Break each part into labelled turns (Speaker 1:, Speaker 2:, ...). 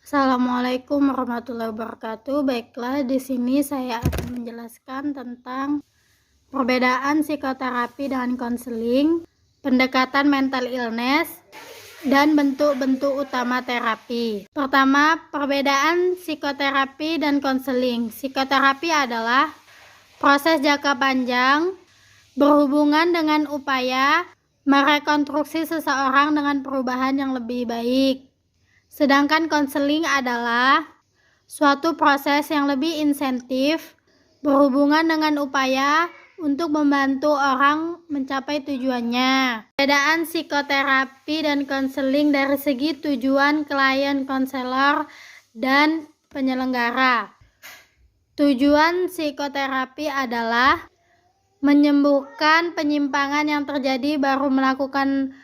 Speaker 1: Assalamualaikum warahmatullahi wabarakatuh. Baiklah, di sini saya akan menjelaskan tentang perbedaan psikoterapi dengan konseling, pendekatan mental illness, dan bentuk-bentuk utama terapi. Pertama, perbedaan psikoterapi dan konseling. Psikoterapi adalah proses jangka panjang berhubungan dengan upaya merekonstruksi seseorang dengan perubahan yang lebih baik. Sedangkan konseling adalah suatu proses yang lebih insentif berhubungan dengan upaya untuk membantu orang mencapai tujuannya. Perbedaan psikoterapi dan konseling dari segi tujuan klien, konselor, dan penyelenggara. Tujuan psikoterapi adalah menyembuhkan penyimpangan yang terjadi, baru melakukan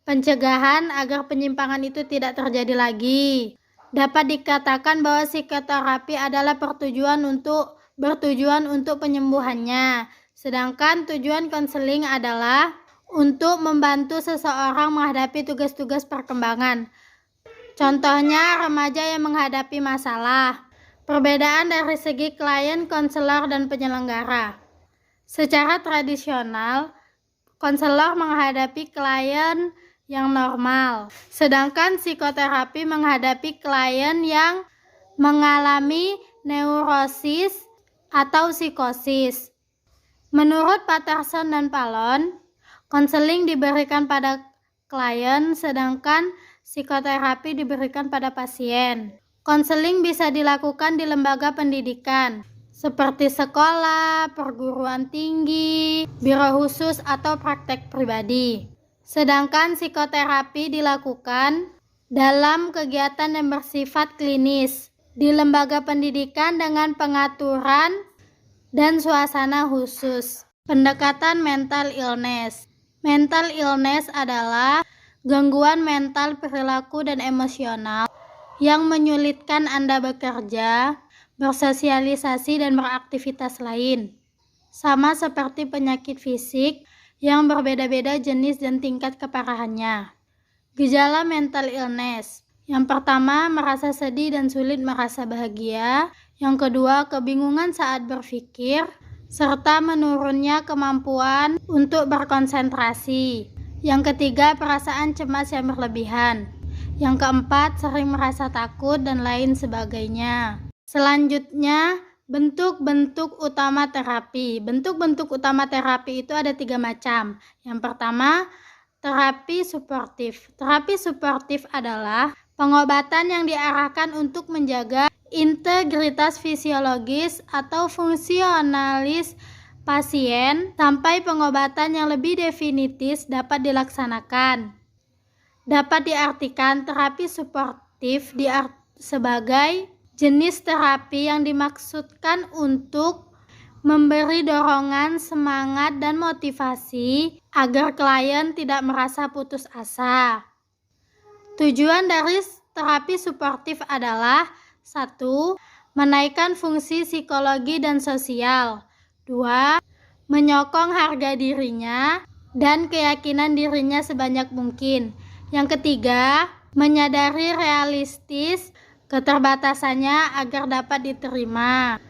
Speaker 1: pencegahan agar penyimpangan itu tidak terjadi lagi. Dapat dikatakan bahwa psikoterapi adalah bertujuan untuk penyembuhannya, sedangkan tujuan konseling adalah untuk membantu seseorang menghadapi tugas-tugas perkembangan. Contohnya, remaja yang menghadapi masalah. Perbedaan dari segi klien, konselor, dan penyelenggara. Secara tradisional, konselor menghadapi klien yang normal, sedangkan psikoterapi menghadapi klien yang mengalami neurosis atau psikosis. Menurut Patterson dan Pallon, konseling diberikan pada klien, sedangkan psikoterapi diberikan pada pasien. Konseling bisa dilakukan di lembaga pendidikan seperti sekolah, perguruan tinggi, biro khusus, atau praktek pribadi. Sedangkan psikoterapi dilakukan dalam kegiatan yang bersifat klinis di lembaga pendidikan dengan pengaturan dan suasana khusus. Pendekatan mental illness. Mental illness adalah gangguan mental, perilaku, dan emosional yang menyulitkan Anda bekerja, bersosialisasi, dan beraktivitas lain. Sama seperti penyakit fisik yang berbeda-beda jenis dan tingkat keparahannya. Gejala mental illness. Yang pertama, merasa sedih dan sulit merasa bahagia. Yang kedua, kebingungan saat berpikir, serta menurunnya kemampuan untuk berkonsentrasi. Yang ketiga, perasaan cemas yang berlebihan. Yang keempat, sering merasa takut dan lain sebagainya. Selanjutnya, bentuk-bentuk utama terapi. Bentuk-bentuk utama terapi itu ada 3 macam. Yang pertama, terapi suportif. Terapi suportif adalah pengobatan yang diarahkan untuk menjaga integritas fisiologis atau fungsionalis pasien sampai pengobatan yang lebih definitif dapat dilaksanakan. Dapat diartikan terapi suportif sebagai jenis terapi yang dimaksudkan untuk memberi dorongan, semangat, dan motivasi agar klien tidak merasa putus asa. Tujuan dari terapi suportif adalah 1. Menaikkan fungsi psikologi dan sosial. 2. Menyokong harga dirinya dan keyakinan dirinya sebanyak mungkin. Yang ketiga, menyadari realistis keterbatasannya agar dapat diterima.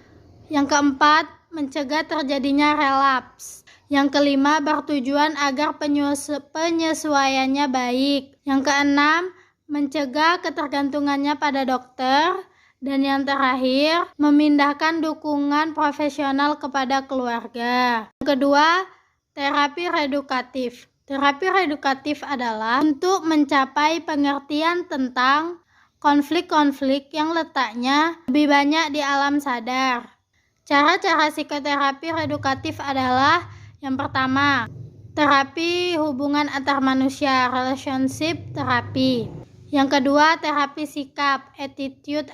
Speaker 1: Yang keempat, mencegah terjadinya relaps. Yang kelima, bertujuan agar penyesuaiannya baik. Yang keenam, mencegah ketergantungannya pada dokter. Dan yang terakhir, memindahkan dukungan profesional kepada keluarga. Yang kedua, terapi reedukatif. Terapi reedukatif adalah untuk mencapai pengertian tentang konflik-konflik yang letaknya lebih banyak di alam sadar. Cara-cara psikoterapi reedukatif adalah yang pertama, terapi hubungan antar manusia, relationship terapi. Yang kedua, terapi sikap, attitude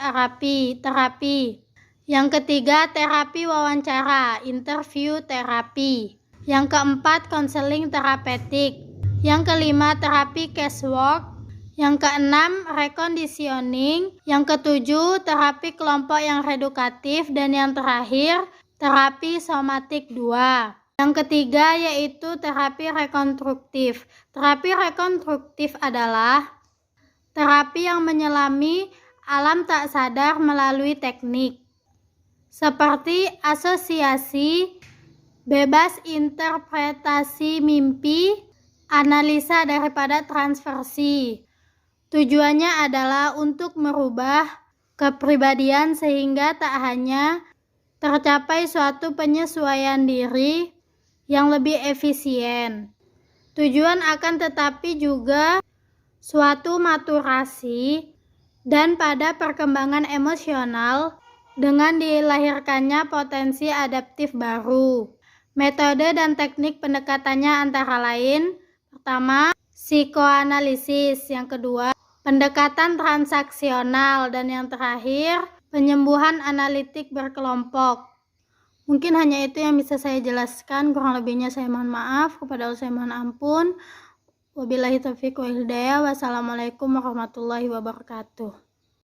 Speaker 1: terapi. Yang ketiga, terapi wawancara, interview terapi. Yang keempat, konseling terapeutik. Yang kelima, terapi casework. Yang keenam, reconditioning. Yang ketujuh, terapi kelompok yang reedukatif. Dan yang terakhir, terapi somatik 2. Yang ketiga yaitu terapi rekonstruktif. Terapi rekonstruktif adalah terapi yang menyelami alam tak sadar melalui teknik, seperti asosiasi, bebas interpretasi mimpi, analisa daripada transversi. Tujuannya adalah untuk merubah kepribadian sehingga tak hanya tercapai suatu penyesuaian diri yang lebih efisien. Tujuan akan tetapi juga suatu maturasi dan pada perkembangan emosional dengan dilahirkannya potensi adaptif baru. Metode dan teknik pendekatannya antara lain, pertama, psikoanalisis, yang kedua, pendekatan transaksional, dan yang terakhir, penyembuhan analitik berkelompok. Mungkin hanya itu yang bisa saya jelaskan, kurang lebihnya saya mohon maaf, kepada Allah saya mohon ampun. Wabillahi taufiq wal hidayah. Wassalamualaikum warahmatullahi wabarakatuh.